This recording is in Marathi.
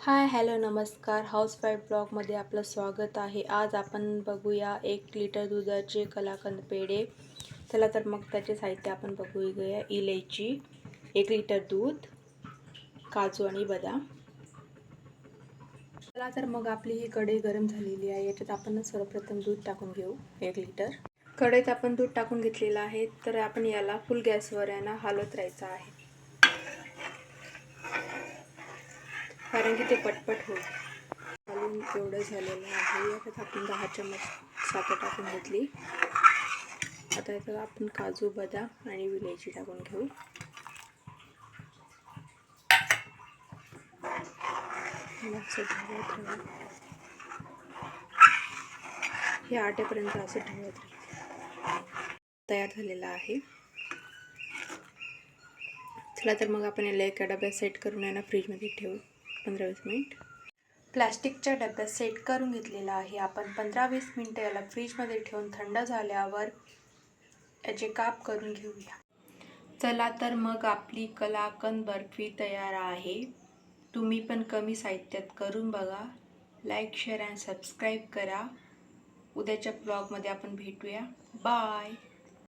हाय हॅलो नमस्कार हाऊसवाईफ ब्लॉगमध्ये आपलं स्वागत आहे. आज आपण बघूया 1 लिटर दुधाचे कलाकंद पेढे. चला तर मग त्याचे साहित्य आपण बघूया. इलायची, 1 लिटर दूध, काजू आणि बदाम. चला तर मग आपली ही कढई गरम झालेली आहे. याच्यात आपण सर्वप्रथम दूध टाकून घेऊ 1 लिटर. कढईत आपण दूध टाकून घेतलेलं आहे. तर आपण याला फुल गॅसवर हलवत राहायचं आहे, कारण की ते पटपट होईल. घालून एवढं झालेलं आहे. याच्यात आपण 10 चमच साखर टाकून घेतली. आता याच्यात आपण काजू, बदाम आणि विलायची टाकून घेऊ. असं ढवळत राहू. हे आटेपर्यंत असं ढवळत राहील. तयार झालेला आहे. चला तर मग आपण याला एका डब्यात सेट करून फ्रीजमध्ये ठेवू 15-20 मिनिट. प्लास्टिकच्या डब्यात सेट करून घेतलेला आहे. आपण 15-20 मिनिटं याला फ्रीजमध्ये ठेवून थंड झाल्यावर याचे काप करून घेऊया. चला तर मग आपली कलाकंद बर्फी तयार आहे. तुम्ही पण कमी साहित्यात करून बघा. लाईक, शेअर आणि सबस्क्राईब करा. उद्याच्या ब्लॉगमध्ये आपण भेटूया. बाय.